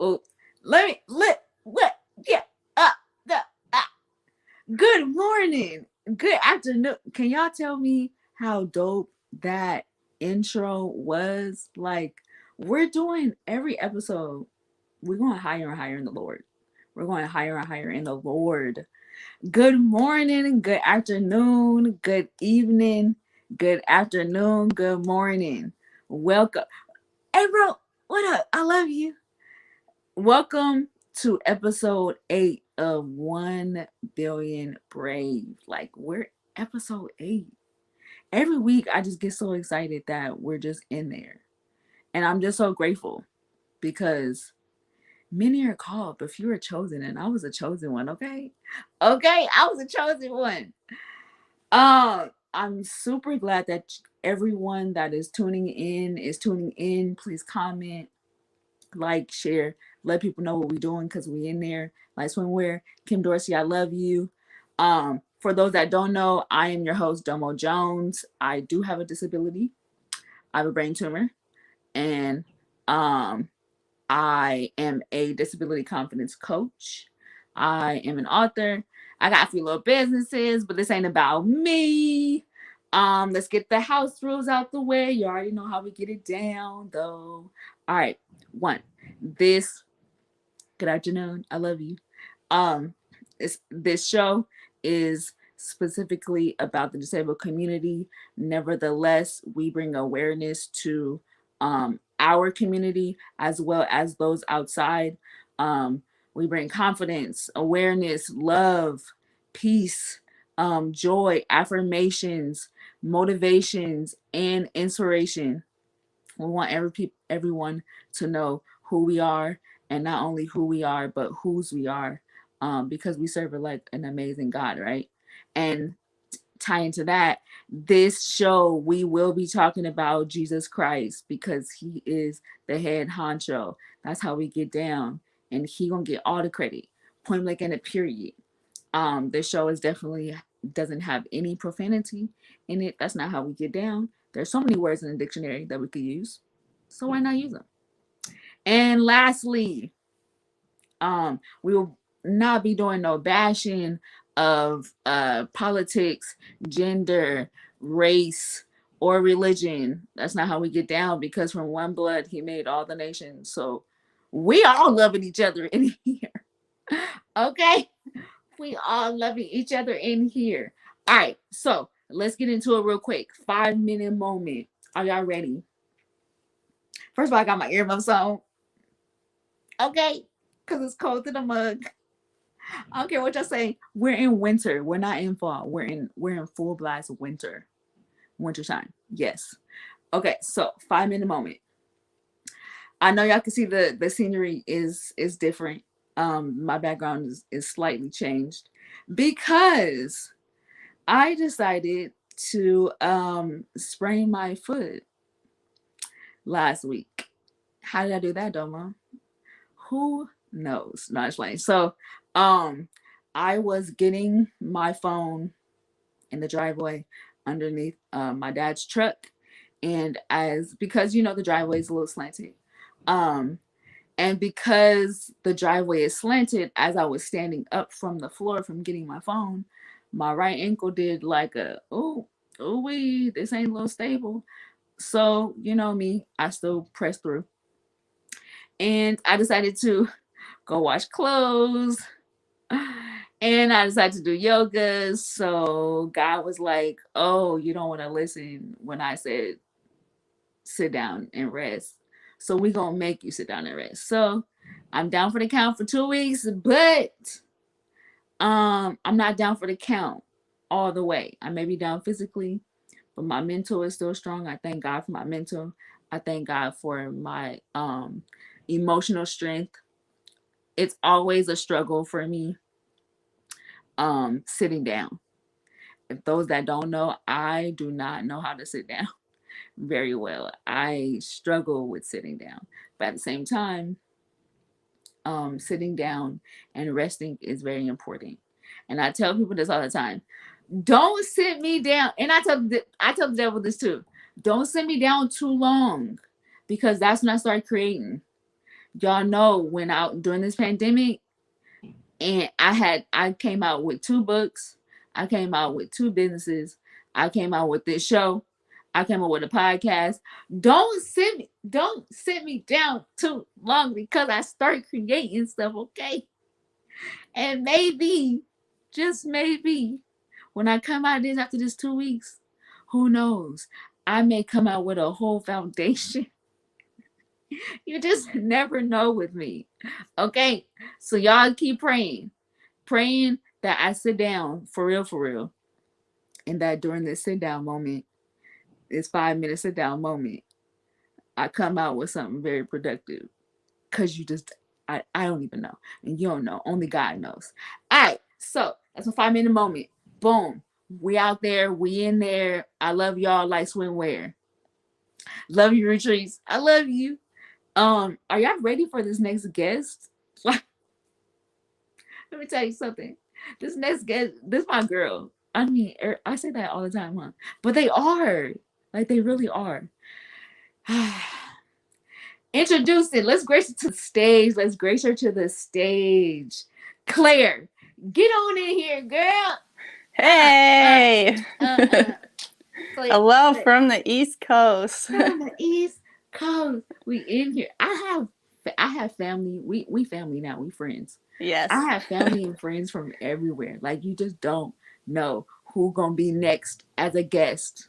oh. What? Yeah. Uh, the, uh. Good morning. Good afternoon. Can y'all tell me how dope that intro was? Like, we're doing every episode. We're going higher and higher in the Lord. We're going higher and higher in the Lord. Good morning, good afternoon, good evening, good afternoon, good morning. Welcome. Hey, bro, what up? I love you. Welcome to episode 8 of 1 Billion Brave. Like, we're episode 8. Every week, I just get so excited that we're just in there. And I'm just so grateful because many are called, but few are chosen. And I was a chosen one, okay? Okay, I was a chosen one. I'm super glad that everyone that is tuning in is tuning in. Please comment, like, share, let people know what we're doing because we in there. Like swimwear, Kim Dorsey, I love you. For those that don't know, I am your host, Dōmo Jones. I do have a disability. I have a brain tumor, and I am a disability confidence coach. I am an author. I got a few little businesses, but this ain't about me. Let's get the house rules out the way. You already know how we get it down, though. All right, one. This. Good afternoon. I love you. This show is specifically about the disabled community. Nevertheless, we bring awareness to our community as well as those outside. We bring confidence, awareness, love, peace, joy, affirmations, motivations, and inspiration. We want everyone to know who we are, and not only who we are, but whose we are, because we serve like an amazing God, right? And tying to that, this show we will be talking about Jesus Christ because he is the head honcho. That's how we get down, and he gonna get all the credit, point blank and a period. This show is definitely doesn't have any profanity in it. That's not how we get down. There's so many words in the dictionary that we could use, so why not use them? And lastly, we will not be doing no bashing of politics, gender, race, or religion. That's not how we get down because from one blood he made all the nations. So we all loving each other in here. Okay? We all loving each other in here. All right, so let's get into it real quick. 5-minute moment. Are y'all ready? First of all, I got my earmuffs on. Okay? Because it's cold in the mug. I don't care what y'all say. We're in winter. We're not in fall. We're in full blast winter. Winter time. Yes. Okay, so 5-minute moment. I know y'all can see the scenery is different. My background is slightly changed because I decided to sprain my foot last week. How did I do that, Doma? Who knows? Not explain. So, I was getting my phone in the driveway underneath my dad's truck, and because the driveway is a little slanted, and because the driveway is slanted, as I was standing up from the floor from getting my phone, my right ankle did like a wee, this ain't a little stable. So me, I still pressed through, and I decided to go wash clothes. And I decided to do yoga. So God was like, oh, you don't want to listen when I said sit down and rest. So we going to make you sit down and rest. So I'm down for the count for 2 weeks, but I'm not down for the count all the way. I may be down physically, but my mental is still strong. I thank God for my mental. I thank God for my emotional strength. It's always a struggle for me sitting down. If those that don't know, I do not know how to sit down very well. I struggle with sitting down. But at the same time, sitting down and resting is very important. And I tell people this all the time. Don't sit me down. And I tell the devil this too. Don't sit me down too long, because that's when I start creating. y'all know when out during this pandemic, and I came out with 2 books, I came out with 2 businesses, I came out with this show, I came out with a podcast. Don't sit me down too long because I start creating stuff, okay? And maybe, just maybe, when I come out of this after this 2 weeks, who knows? I may come out with a whole foundation. You just never know with me. Okay? So y'all keep praying. Praying that I sit down for real. And that during this sit down moment, this 5 minute sit down moment, I come out with something very productive. Cause you just I don't even know. And you don't know. Only God knows. Alright, so that's a 5 minute moment. Boom. We out there, we in there. I love y'all like swimwear. Love you, retreats. I love you. Are y'all ready for this next guest? Let me tell you something. This next guest, this my girl. I mean, I say that all the time, huh? But they are. Like, they really are. Introduce it. Let's grace her to the stage. Let's grace her to the stage. Claire, get on in here, girl. Hey! Claire, Hello from the East Coast. from the East Coast. We in here. I have family. We family now. We friends. Yes. I have family and friends from everywhere. Like, you just don't know who gonna be next as a guest.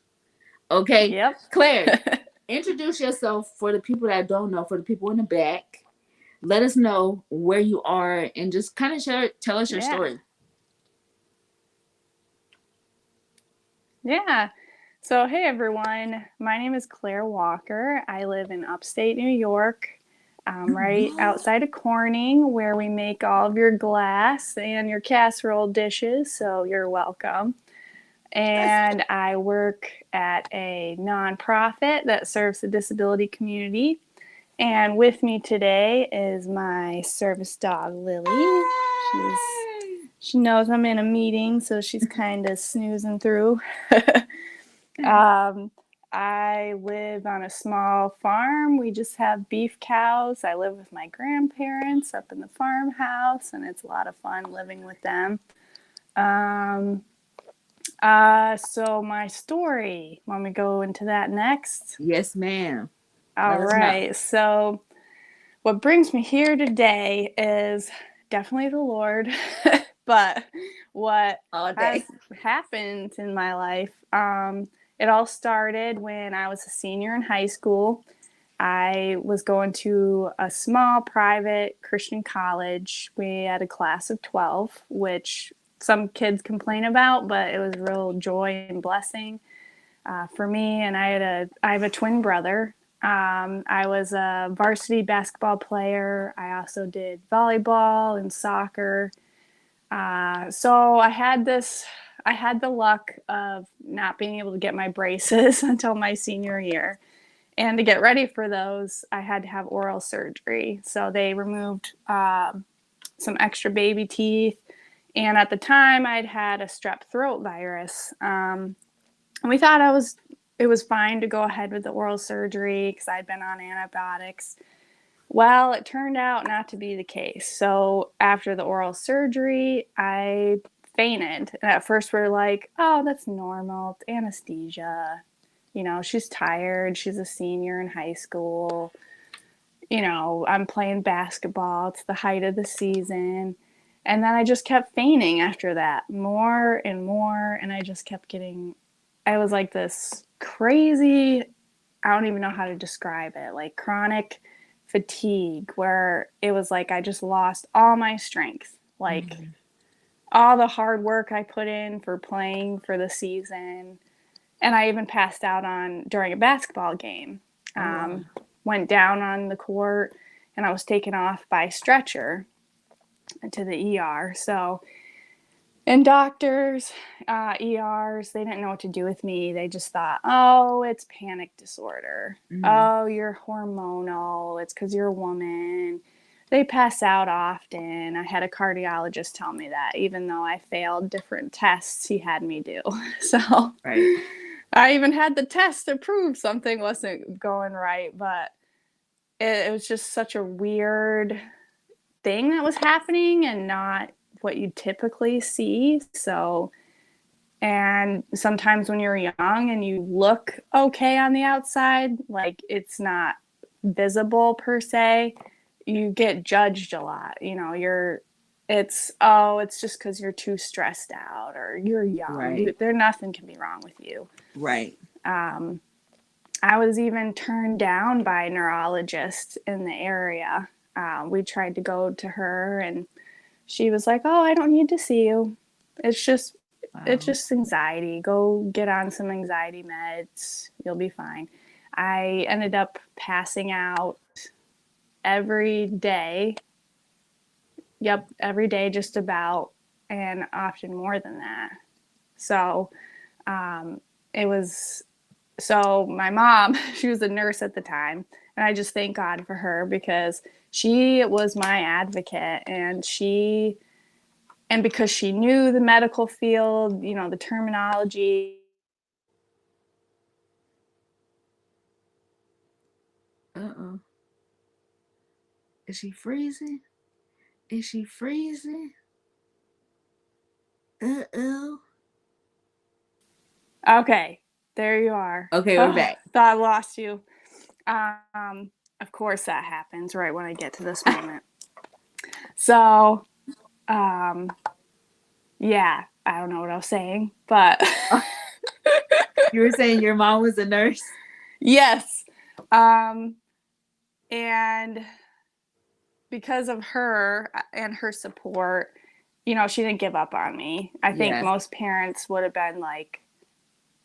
Okay? Yep. Claire, introduce yourself for the people that don't know, for the people in the back. Let us know where you are and just kind of tell us your story. Yeah. So, hey everyone. My name is Claire Walker. I live in upstate New York, right outside of Corning, where we make all of your glass and your casserole dishes. So, you're welcome. And I work at a nonprofit that serves the disability community. And with me today is my service dog, Lily. She knows I'm in a meeting, so she's kind of snoozing through. I live on a small farm. We just have beef cows. I live with my grandparents up in the farmhouse, and it's a lot of fun living with them. So my story, want me to go into that next? Yes, ma'am. All right. So what brings me here today is definitely the Lord, but what has happened in my life, it all started when I was a senior in high school. I was going to a small private Christian college. We had a class of 12, which some kids complain about, but it was real joy and blessing for me. And I have a twin brother. I was a varsity basketball player. I also did volleyball and soccer. So I had the luck of not being able to get my braces until my senior year. And to get ready for those, I had to have oral surgery. So they removed some extra baby teeth. And at the time, I'd had a strep throat virus. And we thought it was fine to go ahead with the oral surgery because I'd been on antibiotics. Well, it turned out not to be the case. So after the oral surgery, I fainted. And at first we're like, oh, that's normal. It's anesthesia. You know, she's tired. She's a senior in high school. You know, I'm playing basketball. It's the height of the season. And then I just kept fainting after that, more and more. And I just kept I was like this crazy, I don't even know how to describe it, like chronic fatigue, where it was like I just lost all my strength. Like all the hard work I put in for playing for the season. And I even passed out during a basketball game. Went down on the court and I was taken off by stretcher to the ER. So, and doctors, ERs, they didn't know what to do with me. They just thought, oh, it's panic disorder. Oh, you're hormonal. It's because you're a woman. They pass out often. I had a cardiologist tell me that, even though I failed different tests he had me do. So I even had the test to prove something wasn't going right, but it was just such a weird thing that was happening and not what you typically see. So, and sometimes when you're young and you look okay on the outside, like it's not visible per se, you get judged a lot. You know, it's just because you're too stressed out or you're young. Right. Nothing can be wrong with you. Right. I was even turned down by a neurologist in the area. We tried to go to her, and she was like, "Oh, I don't need to see you. It's just it's Wow. just anxiety. Go get on some anxiety meds. You'll be fine." I ended up passing out every day. Yep, every day just about, and often more than that. So it was so my mom, she was a nurse at the time, and I just thank God for her because she was my advocate, and because she knew the medical field, you know, the terminology. Uh-oh. Is she freezing? Is she freezing? Uh-oh. Okay, there you are. Okay, we're Oh, back. thought I lost you. Of course that happens right when I get to this moment. So, yeah, I don't know what I was saying, but You were saying your mom was a nurse? yes. And because of her and her support, you know, she didn't give up on me. I think Yeah. most parents would have been like,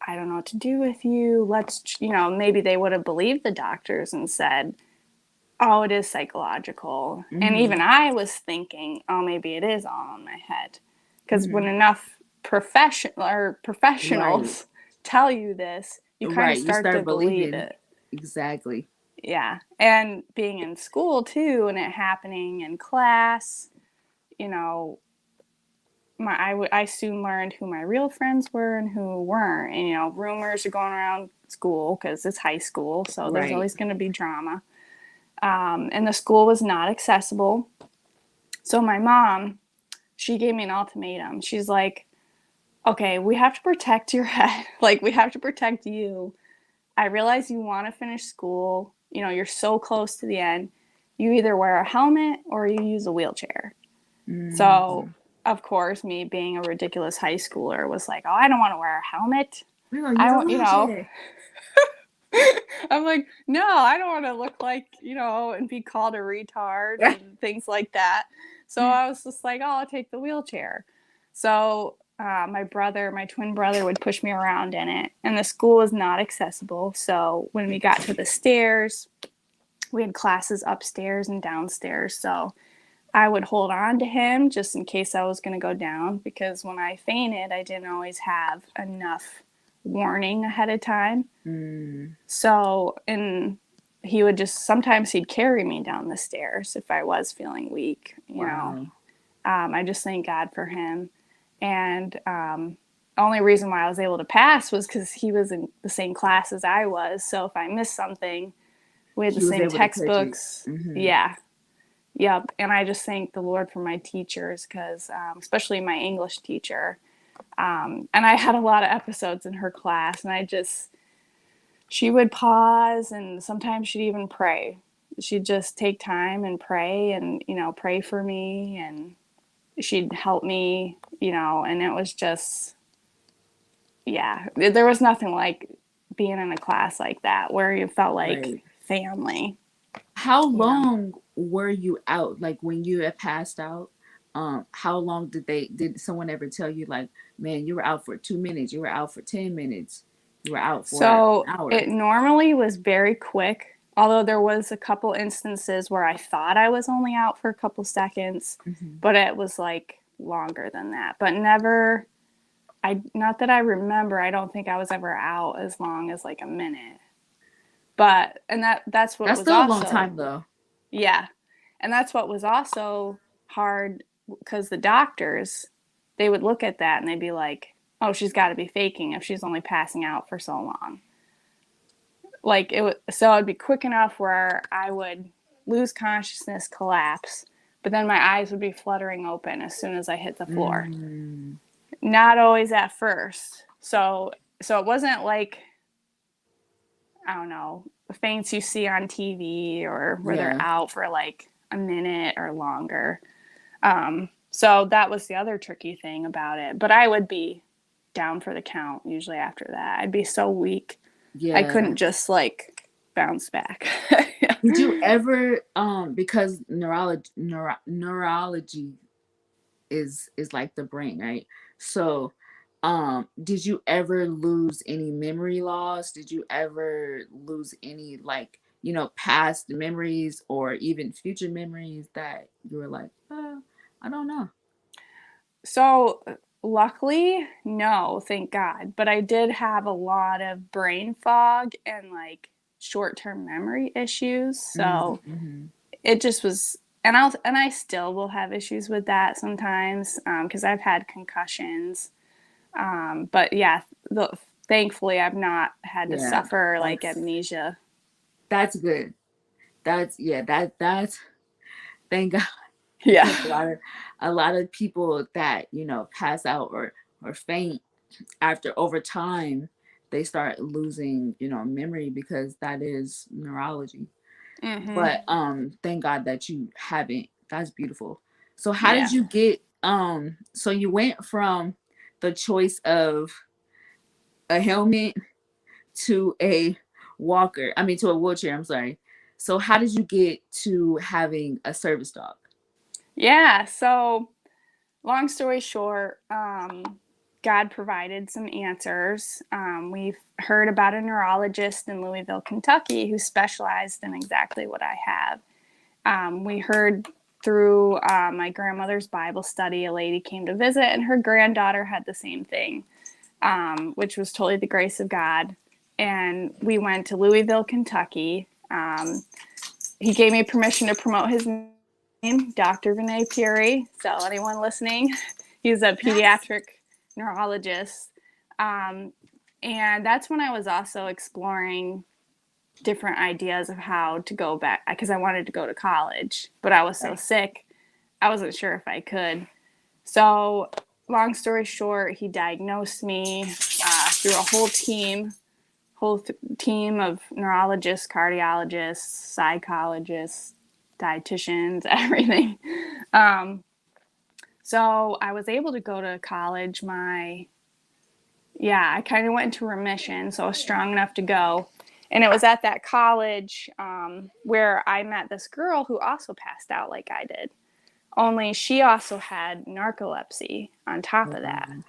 I don't know what to do with you. Let's, you know, maybe they would have believed the doctors and said, oh, it is psychological. And Mm-hmm. even I was thinking, oh, maybe it is all in my head. Because Mm-hmm. when enough Right. professionals tell you this, you kind of Right. You start to start believe believing. it. Exactly. Yeah. And being in school too, and it happening in class, you know, I soon learned who my real friends were and who weren't. And, you know, rumors are going around school because it's high school. So there's Right. always going to be drama. And the school was not accessible. So my mom, she gave me an ultimatum. She's like, okay, we have to protect your head. Like, we have to protect you. I realize you want to finish school. You know, you're so close to the end. You either wear a helmet or you use a wheelchair. Mm-hmm. So, of course, me being a ridiculous high schooler was like, oh, I don't want to wear a helmet. We're gonna use I a want, you know, wheelchair. I'm like, no, I don't want to look like, you know, and be called a retard and things like that. So I was just like, oh, I'll take the wheelchair. So my twin brother would push me around in it, and the school was not accessible. So when we got to the stairs, we had classes upstairs and downstairs. So I would hold on to him just in case I was going to go down, because when I fainted, I didn't always have enough warning ahead of time. Mm. So, and he would just sometimes he'd carry me down the stairs if I was feeling weak, you know. Wow. I just thank God for him. And the only reason why I was able to pass was because he was in the same class as I was. So if I missed something, we had the He was same able to catch it. textbooks. Mm-hmm. Yeah. Yep. And I just thank the Lord for my teachers, because especially my English teacher. And I had a lot of episodes in her class, and she would pause, and sometimes she'd even pray. She'd just take time and pray, and, you know, pray for me, and she'd help me, you know, and it was just, yeah, there was nothing like being in a class like that where you felt like Right. family, How you know. long were you out? Like when you had passed out, how long did someone ever tell you like, man, you were out for 2 minutes, you were out for 10 minutes, you were out for So an hour? it normally was very quick, although there was a couple instances where I thought I was only out for a couple seconds, Mm-hmm. but it was like longer than that. But never, not that I remember, I don't think I was ever out as long as like a minute. But and that's what That's was still a long also, time though. yeah. And that's what was also hard, because the doctors, they would look at that and they'd be like, "Oh, she's got to be faking if she's only passing out for so long." like so it'd be quick enough where I would lose consciousness, collapse, but then my eyes would be fluttering open as soon as I hit the floor. Mm. Not always at first. So it wasn't like, I don't know, the faints you see on TV or where they're Yeah. out for like a minute or longer. So that was the other tricky thing about it. But I would be down for the count usually after that. I'd be so weak. I Yeah. couldn't just like bounce back. Did you ever because neurology is like the brain, right? So did you ever lose any memory loss? Did you ever lose any, like, past memories or even future memories that you were like, I don't know. So luckily, no, thank God. But I did have a lot of brain fog and like short-term memory issues. So Mm-hmm. it just was, and I still will have issues with that sometimes because I've had concussions. But yeah, thankfully I've not had to Yeah, suffer like that's amnesia. that's good. That's yeah, that's thank God. Yeah. Because a lot of people that pass out or faint after over time, they start losing memory, because that is neurology. Mm-hmm. But thank God that you haven't. That's beautiful. So how did Yeah. you get so you went from the choice of a helmet to a walker, I mean to a wheelchair, I'm sorry. So how did you get to having a service dog? Yeah. So long story short, God provided some answers. We've heard about a neurologist in Louisville, Kentucky, who specialized in exactly what I have. We heard through my grandmother's Bible study, a lady came to visit, and her granddaughter had the same thing, which was totally the grace of God. And we went to Louisville, Kentucky. He gave me permission to promote his name, Dr. Vinay Puri. So anyone listening, he's a Yes. pediatric neurologist. Um, and that's when I was also exploring different ideas of how to go back, because I wanted to go to college, but I was so Right. sick, I wasn't sure if I could. So, long story short, he diagnosed me through a whole team of neurologists, cardiologists, psychologists, dietitians, everything. Um, so I was able to go to college. I kind of went into remission, so I was strong enough to go. And it was at that college where I met this girl who also passed out like I did. Only she also had narcolepsy on top Oh, of that. wow.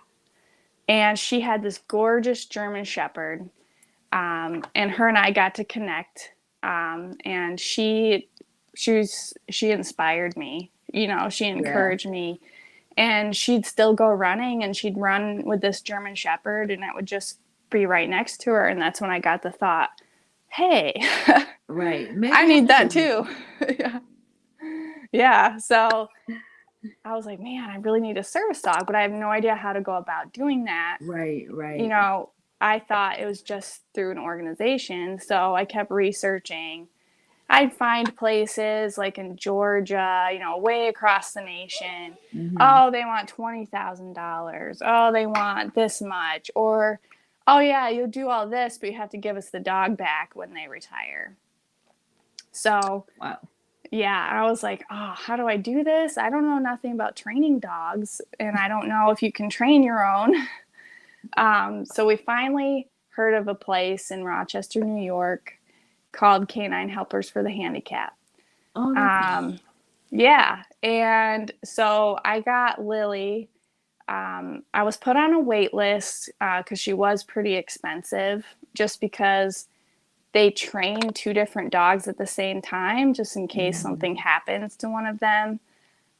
And she had this gorgeous German Shepherd. And her and I got to connect. And she inspired me. She Yeah. encouraged me, and she'd still go running, and she'd run with this German Shepherd, and it would just be right next to her. And that's when I got the thought, hey, Right. Maybe I I need that can. too. Yeah. Yeah. So I was like, man, I really need a service dog, but I have no idea how to go about doing that. Right, You right. know, I thought it was just through an organization. So I kept researching. I'd find places like in Georgia, way across the nation. Mm-hmm. Oh, they want $20,000. Oh, they want this much. Or, oh, yeah, you'll do all this, but you have to give us the dog back when they retire. So, Wow. yeah, I was like, oh, how do I do this? I don't know nothing about training dogs, and I don't know if you can train your own. So we finally heard of a place in Rochester, New York called Canine Helpers for the Handicapped. Oh, that's nice. Yeah, and so I got Lily. I was put on a wait list because she was pretty expensive, just because they train two different dogs at the same time, just in case Mm-hmm. something happens to one of them.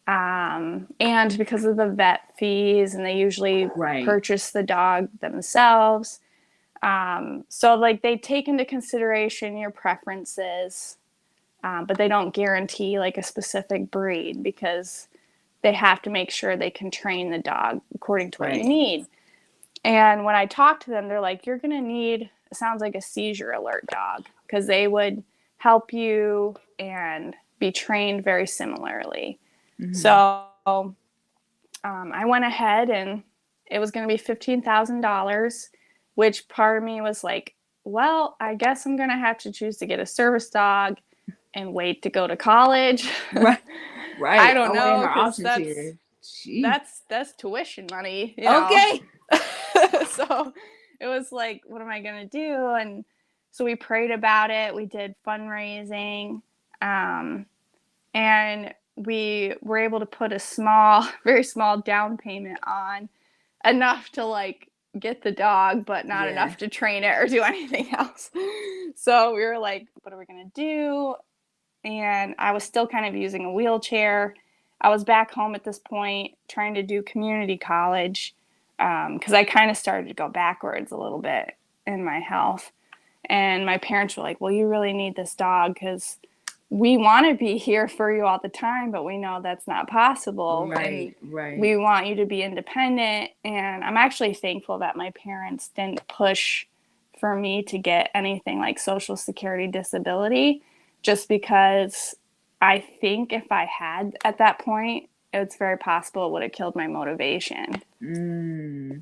And because of the vet fees, and they usually Right, purchase the dog themselves. So, like, they take into consideration your preferences, but they don't guarantee like a specific breed because they have to make sure they can train the dog according to what you right. need. And when I talk to them, they're like, you're going to need sounds like a seizure alert dog, because they would help you and be trained very similarly. Mm-hmm. So I went ahead, and it was going to be $15,000, which part of me was like, well, I guess I'm going to have to choose to get a service dog and wait to go to college. Right. I Right. don't I'm weighing know, our because options that's here. Gee. that's tuition money, Okay. So it was like, what am I gonna do? And so we prayed about it. We did fundraising, and we were able to put a small, very small down payment on, enough to like get the dog, but not Yeah. enough to train it or do anything else. So we were like, what are we gonna do? And I was still kind of using a wheelchair. I was back home at this point trying to do community college, because I kind of started to go backwards a little bit in my health. And my parents were like, well, you really need this dog, because we want to be here for you all the time, but we know that's not possible. And Right. Right. we want you to be independent. And I'm actually thankful that my parents didn't push for me to get anything like Social Security disability, just because I think if I had at that point, it's very possible it would have killed my motivation. Mm.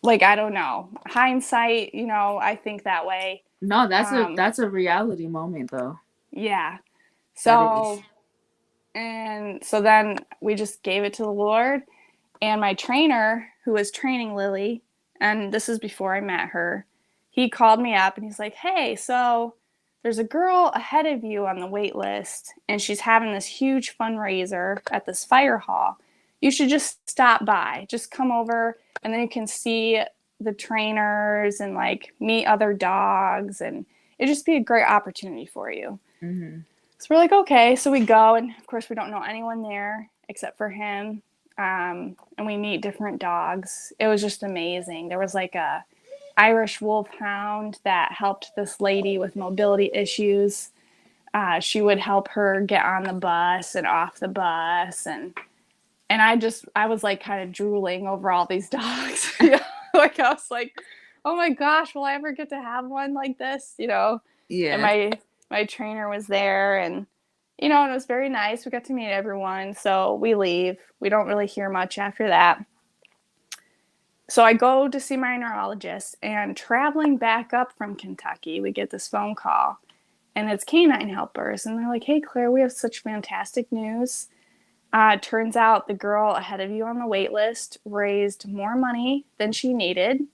Like, I don't know. Hindsight, I think that way. No, Um, that's a reality moment though. yeah. That is. So then we just gave it to the Lord. And my trainer, who was training Lily, and this is before I met her, he called me up and he's like, hey, so there's a girl ahead of you on the wait list, and she's having this huge fundraiser at this fire hall. You should just stop by. Just come over, and then you can see the trainers and like meet other dogs, and it'd just be a great opportunity for you. Mm-hmm. So we're like, okay. So we go, and of course we don't know anyone there except for him. And we meet different dogs. It was just amazing. There was like a Irish wolfhound that helped this lady with mobility issues. She would help her get on the bus and off the bus, and I was like kind of drooling over all these dogs. Like, I was like, oh my gosh, will I ever get to have one like this? And Yeah. my trainer was there, and it was very nice. We got to meet everyone. So we leave. We don't really hear much after that. So I go to see my neurologist, and traveling back up from Kentucky, we get this phone call, and it's Canine Helpers. And they're like, hey, Claire, we have such fantastic news. Turns out the girl ahead of you on the wait list raised more money than she needed,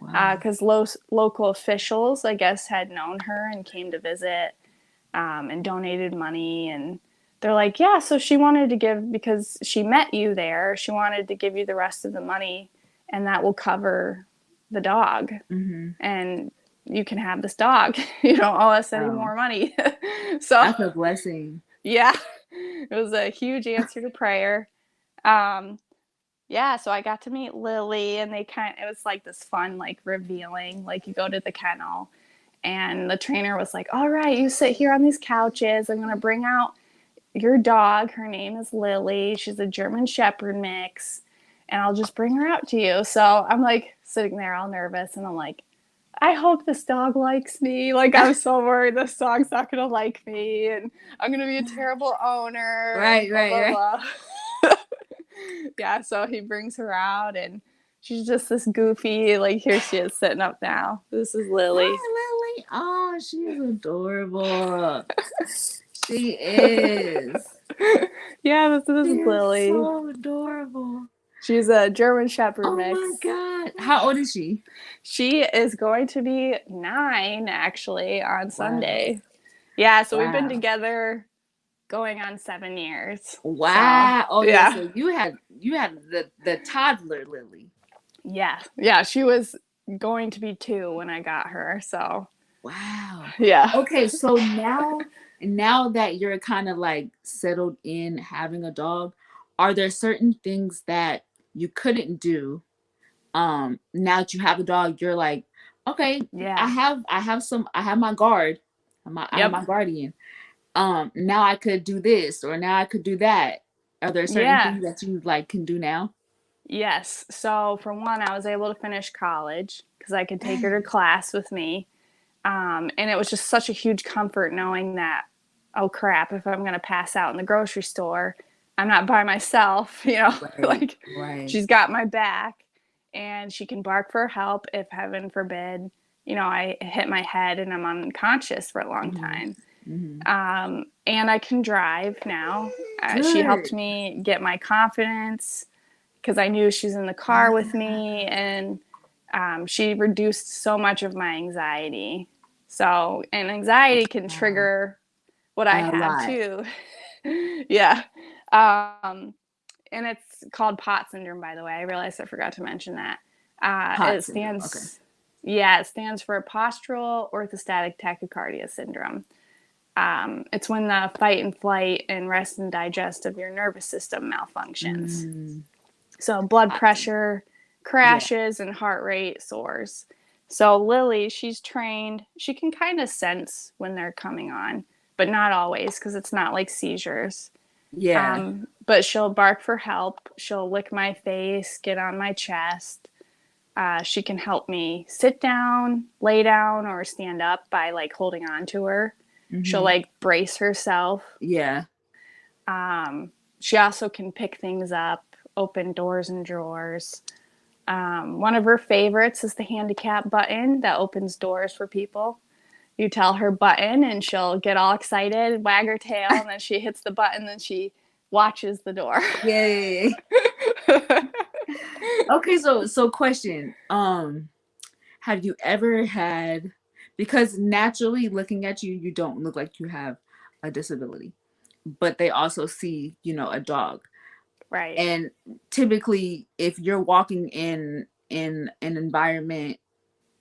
Wow. because local officials, I guess, had known her and came to visit, and donated money. And they're like, yeah, so she wanted to give, because she met you there, she wanted to give you the rest of the money, and that will cover the dog. Mm-hmm. And you can have this dog. You don't owe us any more money. So That's a blessing. yeah, it was a huge answer to prayer. Yeah, so I got to meet Lily, and it was like this fun, like, revealing, like, you go to the kennel, and the trainer was like, all right, you sit here on these couches. I'm going to bring out your dog. Her name is Lily. She's a German Shepherd mix, and I'll just bring her out to you. So I'm like sitting there all nervous, and I'm like, I hope this dog likes me. Like, I'm so worried this dog's not going to like me, and I'm going to be a terrible owner. Right, blah, right, blah, right. blah. Yeah, so he brings her out, and she's just this goofy, like, here she is sitting up now. This is Lily. Hi, Lily. Oh, she's adorable. She is. Yeah, this She is is Lily. so adorable. She's a German Shepherd Oh mix. my God. How old is she? She is going to be 9, actually, on Sunday. Wow. Yeah, so we've been Wow. together going on 7 years. Wow. So, Oh yeah. yeah. So you had the toddler Lily. Yeah. Yeah, she was going to be 2 when I got her. So, Wow. yeah. Okay, so now that you're kind of like settled in having a dog, are there certain things that you couldn't do now that you have a dog? You're like, okay, Yeah. I have my guard. I have Yep. my guardian. Now I could do this or now I could do that. Are there certain Yeah. things that you like can do now? Yes. So for one, I was able to finish college because I could take her to class with me. And it was just such a huge comfort knowing that, oh crap, if I'm going to pass out in the grocery store, I'm not by myself, Right, like right. she's got my back and she can bark for help if heaven forbid, I hit my head and I'm unconscious for a long Hmm. time. Hmm. And I can drive now. She helped Good. me get my confidence because I knew she's in the car with me, and she reduced so much of my anxiety. So, and anxiety can Wow. trigger what I A have lot. too. Yeah. Um, and it's called POT syndrome, by the way. I realized I forgot to mention that. Pot syndrome. Okay. It stands for postural orthostatic tachycardia syndrome. It's when the fight and flight and rest and digest of your nervous system malfunctions. Mm, So blood pot syndrome. pressure Yeah. crashes and heart rate soars. So Lily, she's trained. She can kind of sense when they're coming on, but not always because it's not like seizures. Yeah. But she'll bark for help. She'll lick my face, get on my chest. She can help me sit down, lay down, or stand up by like holding on to her. She'll Hmm. like brace herself. Yeah. She also can pick things up, open doors and drawers. One of her favorites is the handicap button that opens doors for people. You tell her button and she'll get all excited, wag her tail, and then she hits the button and she watches the door. Yay. Okay, so question. Have you ever had, because naturally looking at you, you don't look like you have a disability, but they also see, a dog. Right. And typically if you're walking in an environment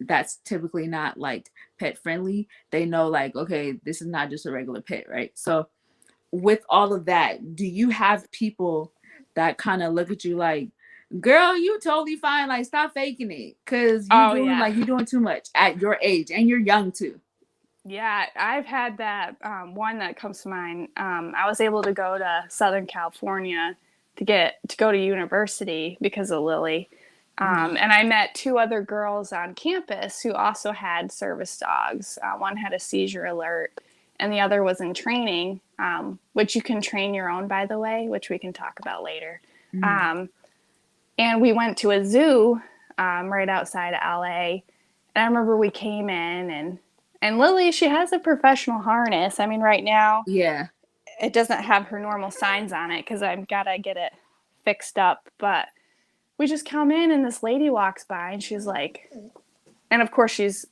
that's typically not like pet friendly, they know like, okay, this is not just a regular pet, right? So with all of that, do you have people that kind of look at you like, girl, you totally fine, like stop faking it, because Oh, yeah. you're doing too much at your age and you're young too? Yeah, I've had that. One that comes to mind. I was able to go to Southern California to go to university because of Lily. Mm. And I met two other girls on campus who also had service dogs. One had a seizure alert, and the other was in training, which you can train your own, by the way, which we can talk about later. Mm. Um, and we went to a zoo right outside of LA. And I remember we came in, and Lily, she has a professional harness. I mean, right now Yeah. it doesn't have her normal signs on it because I've got to get it fixed up. But we just come in and this lady walks by and she's like, and of course she's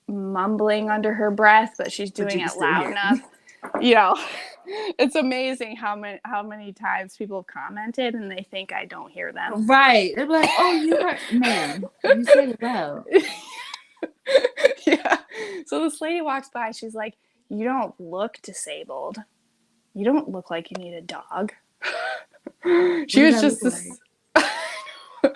mumbling under her breath, but she's But doing you can it still loud hear. enough. You know, it's amazing how many times people have commented and they think I don't hear them. Right, they're like, oh, you heard, ma'am, you said it loud. Yeah. So this lady walks by. She's like, "You don't look disabled. You don't look like you need a dog." What She does was that look just like? this.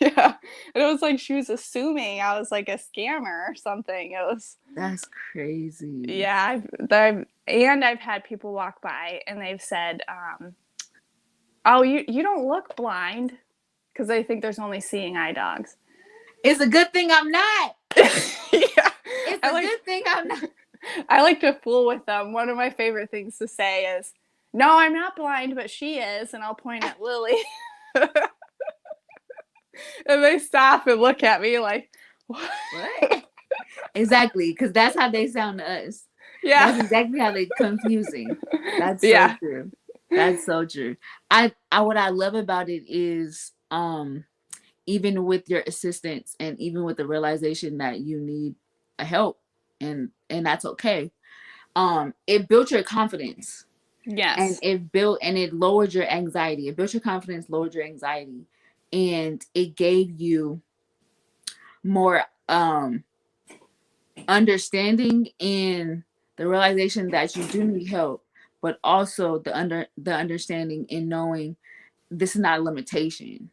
Yeah. And it was like she was assuming I was like a scammer or something. It was, That's crazy. yeah. I've had people walk by and they've said, "Oh, you don't look blind," because they think there's only seeing eye dogs. It's a good thing I'm not. Yeah. It's I a like good thing I'm not. I like to fool with them. One of my favorite things to say is, "No, I'm not blind, but she is," and I'll point at Lily. And they stop and look at me like, "What?" What? Exactly, because that's how they sound to us. That's Yeah. exactly how they confusing. That's so Yeah. true. That's so true. I what I love about it is even with your assistance and even with the realization that you need a help, and that's okay. It built your confidence, and Yes. it lowered your anxiety. It built your confidence, lowered your anxiety, and it gave you more understanding in the realization that you do need help, but also the understanding in knowing this is not a limitation.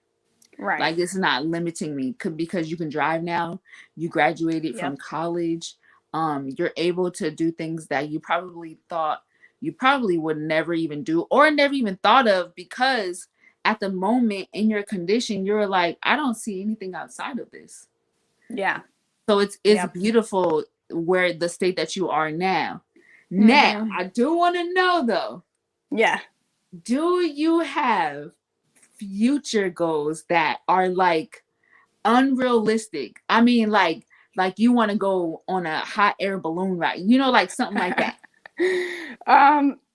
Right. Like this is not limiting me because you can drive now. You graduated from Yep. college. You're able to do things that you probably thought you probably would never even do or never even thought of because at the moment in your condition, you're like, I don't see anything outside of this. Yeah. So it's beautiful where the state that you are now. Now, I do want to know though. Yeah. Do you have future goals that are like unrealistic? I mean, like you want to go on a hot air balloon ride, like something like that.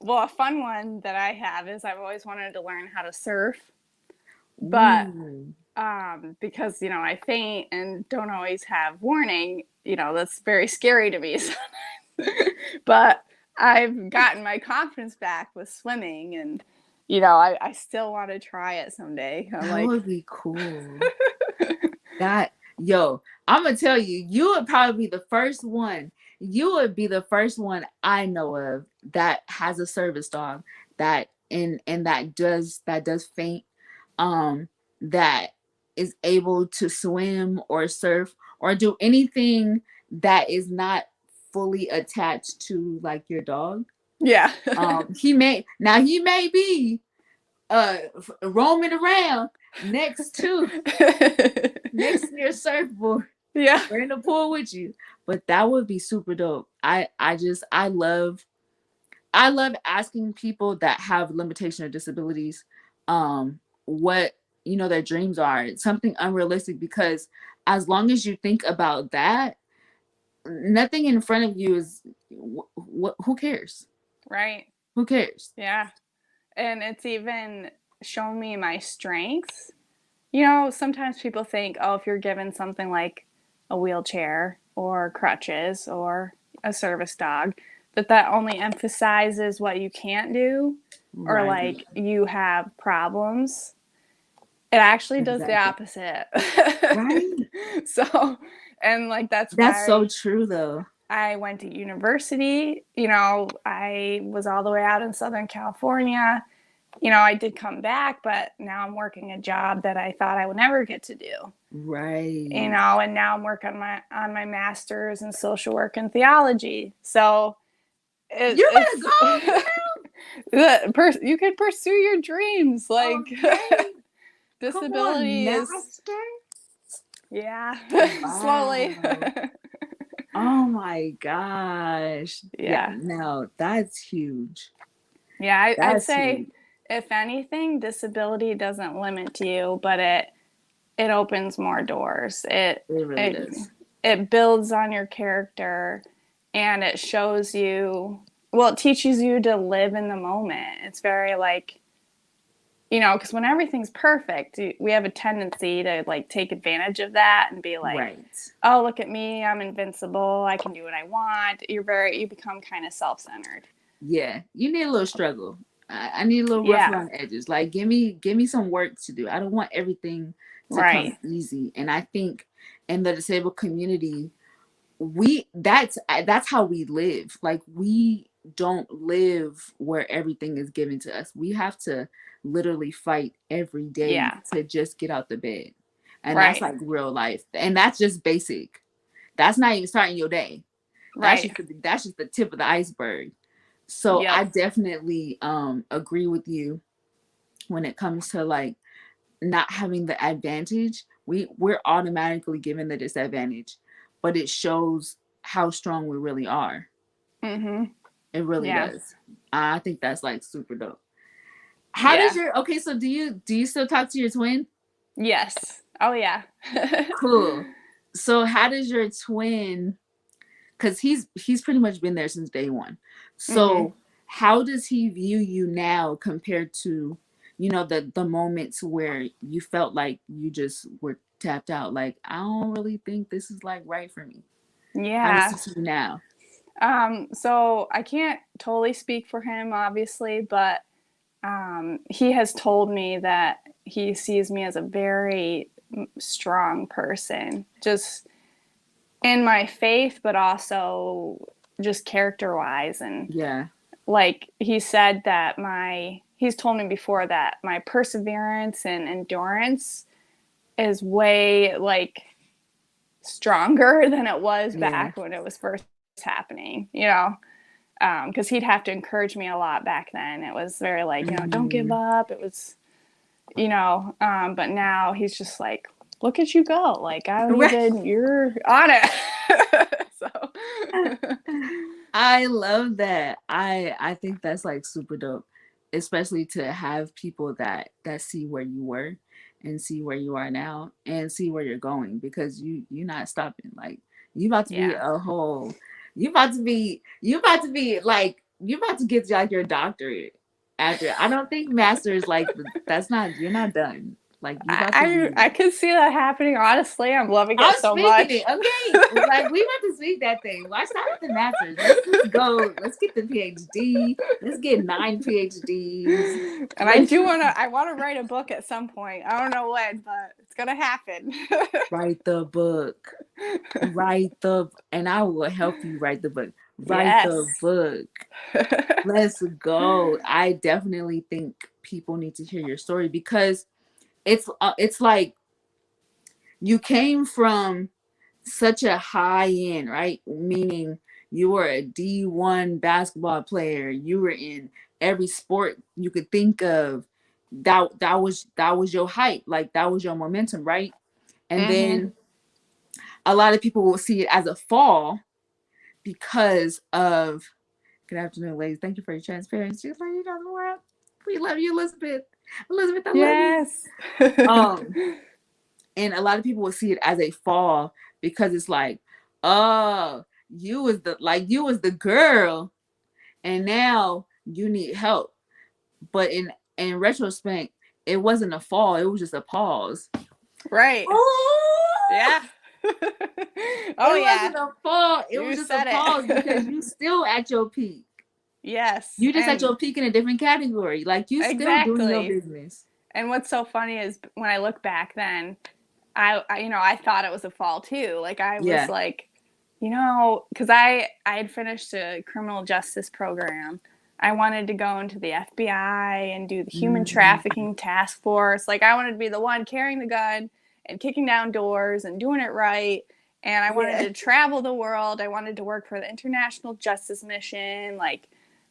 Well, a fun one that I have is I've always wanted to learn how to surf, but because I faint and don't always have warning, that's very scary to me sometimes. But I've gotten my confidence back with swimming, and I still want to try it someday. That would be cool. I'm gonna tell you, you would probably be the first one. You would be the first one I know of that has a service dog that and that does faint, that is able to swim or surf or do anything that is not fully attached to like your dog. Yeah. He may be roaming around next to your surfboard. Yeah. We're in the pool with you. But that would be super dope. I love asking people that have limitation or disabilities what their dreams are. It's something unrealistic, because as long as you think about that, nothing in front of you is who cares? Right. Who cares? Yeah. And it's even shown me my strengths. Sometimes people think, oh, if you're given something like a wheelchair or crutches or a service dog, that only emphasizes what you can't do, or Right. like you have problems. It actually does the opposite. Right. So, and like that's so true though. I went to university. I was all the way out in Southern California. I did come back, but now I'm working a job that I thought I would never get to do. Right. And now I'm working on my master's in social work and theology. So you better go. You can pursue your dreams. Like, okay. disability on, is. Yeah. Wow. Slowly. Oh my gosh. Yeah. No, that's huge. Yeah, I'd say huge. If anything, disability doesn't limit you, but it opens more doors. It really does. It builds on your character, and it shows you, it teaches you to live in the moment. It's very like, because when everything's perfect, we have a tendency to like take advantage of that and be like, right. Oh, look at me, I'm invincible, I can do what I want. You become kind of self-centered. Yeah, you need a little struggle. I need a little rough around the edges. Like, give me some work to do. I don't want everything to come easy. And I think in the disabled community, that's how we live. Like, we don't live where everything is given to us. We have to literally fight every day to just get out the bed. And that's like real life. And that's just basic. That's not even starting your day. That's just the tip of the iceberg. So I definitely agree with you when it comes to like not having the advantage. We're automatically given the disadvantage, but it shows how strong we really are. It really does. I think that's like super dope. How does so do you still talk to your twin? Yes. Oh yeah. Cool. So how does your twin, because he's pretty much been there since day one. So how does he view you now compared to, the moments where you felt like you just were tapped out? Like, I don't really think this is like right for me. Yeah. How does he see you now? So I can't totally speak for him, obviously, but he has told me that he sees me as a very strong person, just in my faith, but also just character-wise. And like he said that he's told me before that my perseverance and endurance is way like stronger than it was back when it was first happening, because he'd have to encourage me a lot back then. It was very like, don't give up. It was but now he's just like, look at you go. Like, I don't Right. even, you're on it. So. I love that. I think that's like super dope, especially to have people that see where you were and see where you are now and see where you're going, because you're not stopping. Like, you about to be Yeah. a whole you about to get like your doctorate after. I don't think masters like that's not, you're not done. Like, you about to I be. I could see that happening. Honestly, I'm loving I'm it so speaking it. much. Okay. Like, we about to speak that thing. Watch out with the masters. Let's go. Let's get the PhD. Let's get 9 PhDs. And I do I want to write a book at some point. I don't know when, but it's gonna happen. Write the book. And I will help you write the book. Write the Yes. book. Let's go. I definitely think people need to hear your story, because it's like you came from such a high end, right? Meaning you were a D1 basketball player. You were in every sport you could think of. That was your height. Like, that was your momentum, right? And Mm-hmm. then a lot of people will see it as a fall because of. Good afternoon, ladies. Thank you for your transparency. Like, you know the world. We love you, Elizabeth. Elizabeth, I love you. Yes. Um, and a lot of people will see it as a fall, because it's like, oh, you was the girl, and now you need help. But in retrospect, it wasn't a fall, it was just a pause. Right. Oh, Yeah. Oh it yeah. wasn't a fall, it was You just a said pause, because it. you still at your peak. Yes. You just at And your peak in a different category, like, you still doing your exactly. business. And what's so funny is when I look back then, I thought it was a fall too. Like I was Yeah. like, because I had finished a criminal justice program. I wanted to go into the FBI and do the human Mm-hmm. trafficking task force. Like I wanted to be the one carrying the gun and kicking down doors and doing it right. And I wanted Yeah. to travel the world. I wanted to work for the International Justice Mission. Like,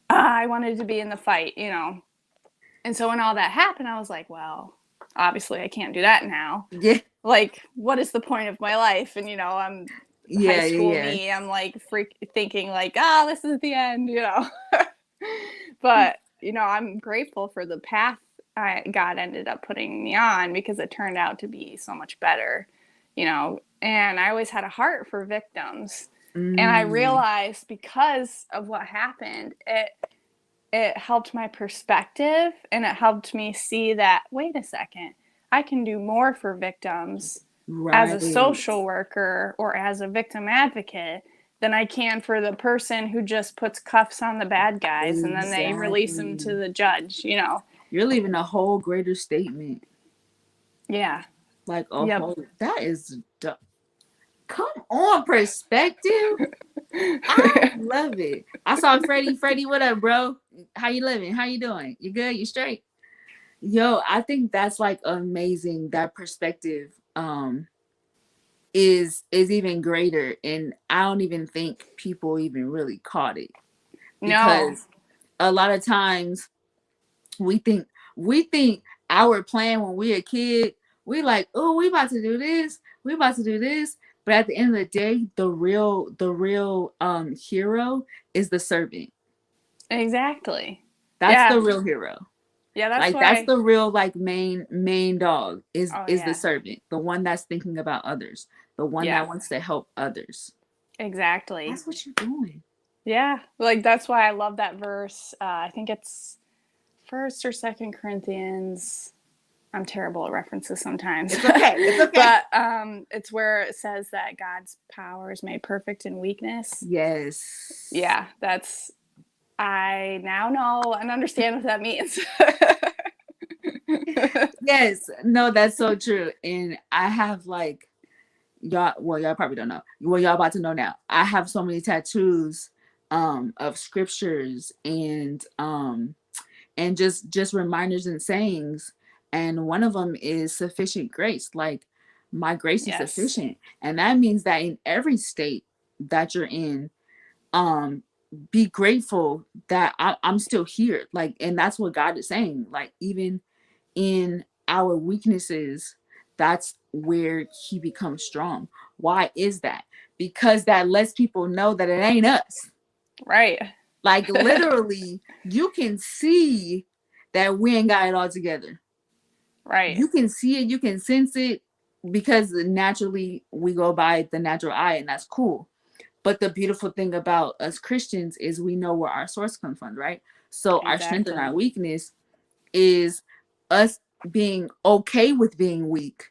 I wanted to be in the fight. And so when all that happened, I was like, well, obviously I can't do that now. Yeah. Like, what is the point of my life? And I'm high Yeah. school Yeah. me. I'm like thinking like, this is the end. But I'm grateful for the path God ended up putting me on, because it turned out to be so much better. And I always had a heart for victims. And I Mm. realized, because of what happened, it helped my perspective, and it helped me see that, wait a second, I can do more for victims as a Right. social worker or as a victim advocate than I can for the person who just puts cuffs on the bad guys and then they release them to Exactly. the judge. You're leaving a whole greater statement. Yeah. Like, a Yep. whole, that is, come on, perspective. I love it. I saw Freddie. Freddie, what up, bro? How you living? How you doing? You good? You straight? Yo, I think that's like amazing. That perspective is even greater, and I don't even think people even really caught it, No. because a lot of times we think our plan when we're a kid, we like, oh, we about to do this, we about to do this. But at the end of the day, the real hero is the servant. Exactly. That's Yeah. the real hero. Yeah, that's Like, that's why. the real, like, main dog is Oh is the yeah. servant, the one that's thinking about others, the one Yeah. that wants to help others. Exactly. That's what you're doing. Yeah. Like that's why I love that verse. I think it's First or Second Corinthians. I'm terrible at references sometimes, It's okay. It's okay. but it's where it says that God's power is made perfect in weakness. Yes. Yeah, that's. I now know and understand what that means. Yes. No, that's so true. And I have, like, y'all probably don't know. Well, y'all about to know now. I have so many tattoos of scriptures and just reminders and sayings, and one of them is sufficient grace. Like, my grace is Yes, sufficient, and that means that in every state that you're in, um be grateful that I'm still here. Like, and that's what God is saying. Like, even in our weaknesses, that's where he becomes strong. Why is that? Because that lets people know that it ain't us. Right. Like literally, you can see that we ain't got it all together. Right. You can see it, you can sense it, because naturally we go by the natural eye, and that's cool. But the beautiful thing about us Christians is we know where our source comes from, right? So our strength and Exactly. our weakness is us being okay with being weak,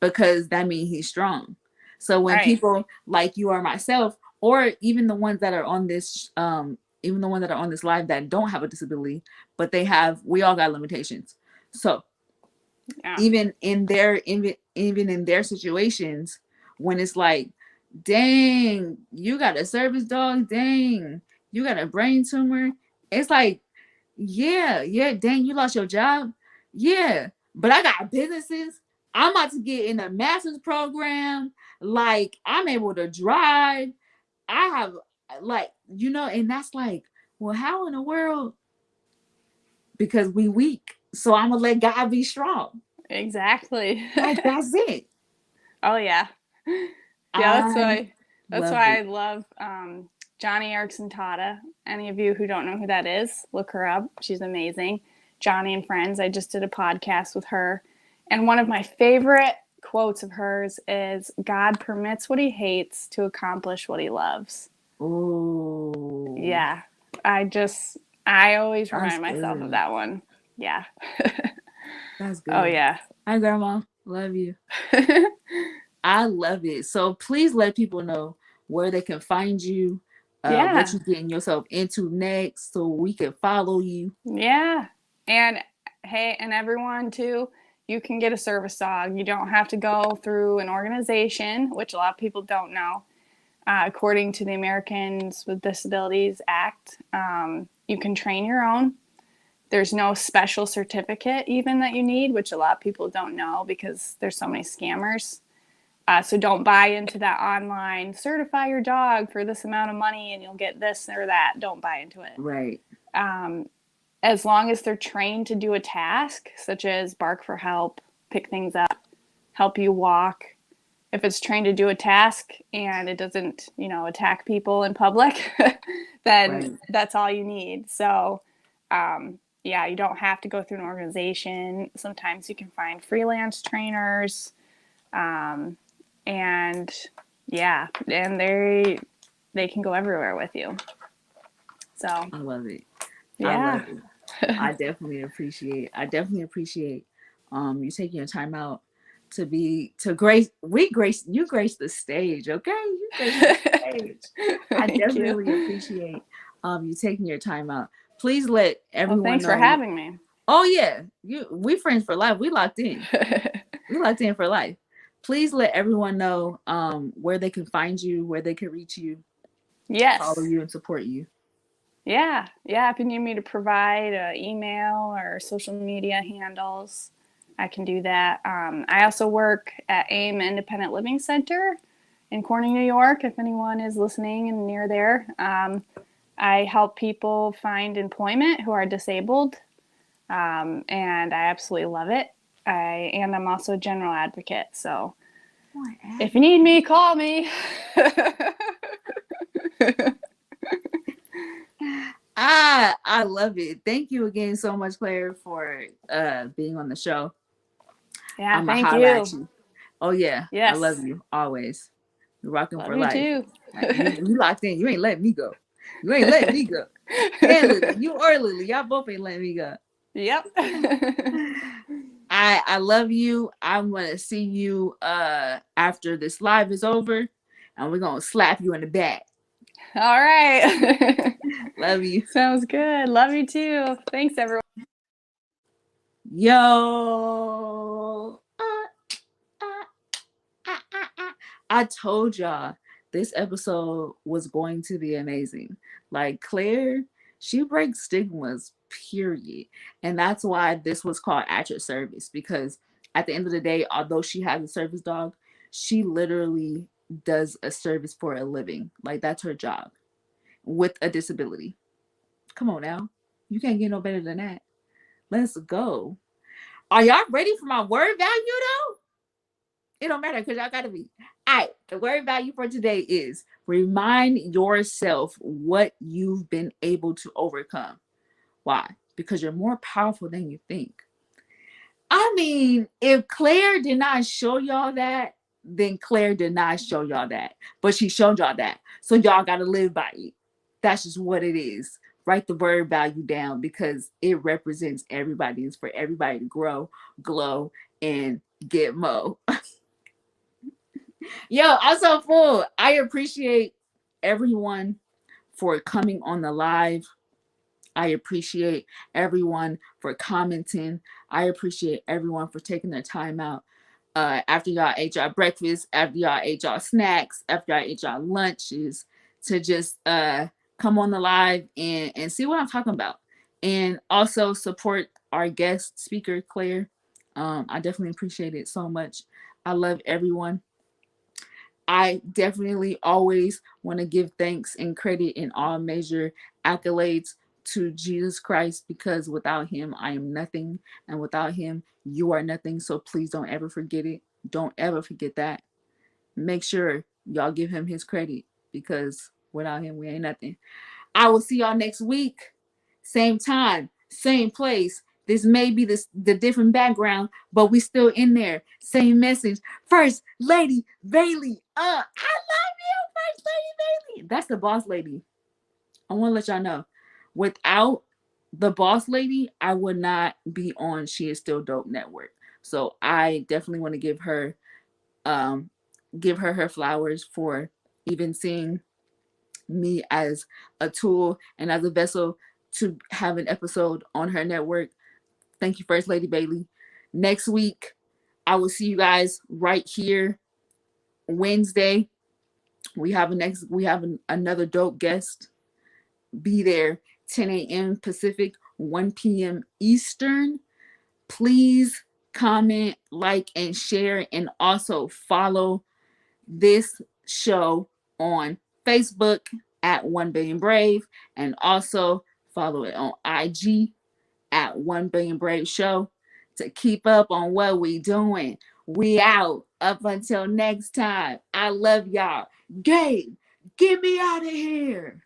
because that means he's strong. So when Right. people like you or myself, or even the ones that are on this even the ones that are on this live that don't have a disability, but we all got limitations. So Yeah. even in their situations, when it's like, dang, you got a service dog, dang, you got a brain tumor, it's like, yeah, dang, you lost your job, yeah, but I got businesses, I'm about to get in a master's program, like I'm able to drive, I have, like, and that's like, well, how in the world? Because we weak, so I'm gonna let God be strong. Exactly. Like, that's it. Oh yeah. Yeah, I that's love why it. I love Johnny Erickson Tata. Any of you who don't know who that is, look her up. She's amazing. Johnny and Friends. I just did a podcast with her. And one of my favorite quotes of hers is, God permits what he hates to accomplish what he loves. Oh, Yeah. I always that's remind myself of good. that one. Yeah. That's Oh good. yeah. Hi, Grandma. Love you. I love it. So please let people know where they can find you, what Yeah. you're getting yourself into next, so we can follow you. Yeah. And hey, and everyone too, you can get a service dog. You don't have to go through an organization, which a lot of people don't know. According to the Americans with Disabilities Act, you can train your own. There's no special certificate even that you need, which a lot of people don't know because there's so many scammers. So don't buy into that online, certify your dog for this amount of money and you'll get this or that. Don't buy into it. Right. As long as they're trained to do a task, such as bark for help, pick things up, help you walk. If it's trained to do a task and it doesn't, attack people in public, then Right. that's all you need. So, yeah, you don't have to go through an organization. Sometimes you can find freelance trainers, and yeah, and they can go everywhere with you. So, I love it. I yeah. love it. I definitely appreciate you taking your time out to grace the stage, okay? You grace the stage. I Thank you. definitely appreciate you taking your time out. Please let Well, everyone thanks for know. having me. Oh yeah, we friends for life. We locked in. We locked in for life. Please let everyone know where they can find you, where they can reach you, follow Yes. you, and support you. Yeah. Yeah. If you need me to provide an email or social media handles, I can do that. I also work at AIM Independent Living Center in Corning, New York, if anyone is listening and near there. I help people find employment who are disabled, and I absolutely love it. And I'm also a general advocate. So if you need me, call me. I love it. Thank you again so much, Claire, for being on the show. Yeah, I'm gonna thank holla at you. you. Oh yeah, I love Yes. you always. You're rocking Love for you life. too. You locked in. You ain't letting me go. You ain't letting me go. And Lily, you or Lily, y'all both ain't letting me go. Yep. I love you. I'm gonna see you after this live is over, and we're gonna slap you in the back. All right. Love you. Sounds good. Love you too. Thanks, everyone. Yo. I told y'all this episode was going to be amazing. Like Claire, she breaks stigmas, period. And that's why this was called At Your Service, because at the end of the day, although she has a service dog, she literally does a service for a living. Like that's her job with a disability. Come on now. You can't get no better than that. Let's go. Are y'all ready for my word value though? It don't matter because y'all gotta be. All right, the word value for today is remind yourself what you've been able to overcome. Why? Because you're more powerful than you think. I mean, if Claire did not show y'all that, then Claire did not show y'all that. But she showed y'all that. So y'all got to live by it. That's just what it is. Write the word value down because it represents everybody. It's for everybody to grow, glow, and get mo. Yo, I'm so full. I appreciate everyone for coming on the live. I appreciate everyone for commenting. I appreciate everyone for taking their time out after y'all ate y'all breakfast, after y'all ate y'all snacks, after y'all ate y'all lunches to just come on the live and see what I'm talking about. And also support our guest speaker, Claire. I definitely appreciate it so much. I love everyone. I definitely always want to give thanks and credit in all measure, accolades to Jesus Christ because without him, I am nothing. And without him, you are nothing. So please don't ever forget it. Don't ever forget that. Make sure y'all give him his credit because without him, we ain't nothing. I will see y'all next week. Same time, same place. This may be the different background, but we still in there. Same message. First Lady Bailey. I love you, First Lady Bailey. That's the boss lady. I want to let y'all know. Without the boss lady, I would not be on She Is Still Dope Network. So I definitely want to um give her her flowers for even seeing me as a tool and as a vessel to have an episode on her network. Thank you, First Lady Bailey. Next week, I will see you guys right here Wednesday. We have another dope guest. Be there 10 a.m. Pacific, 1 p.m. Eastern. Please comment, like, and share, and also follow this show on Facebook at 1 Billion Brave, and also follow it on IG at 1 Billion Brave Show to keep up on what we doing. We out. Up until next time. I love y'all. Gabe, get me out of here.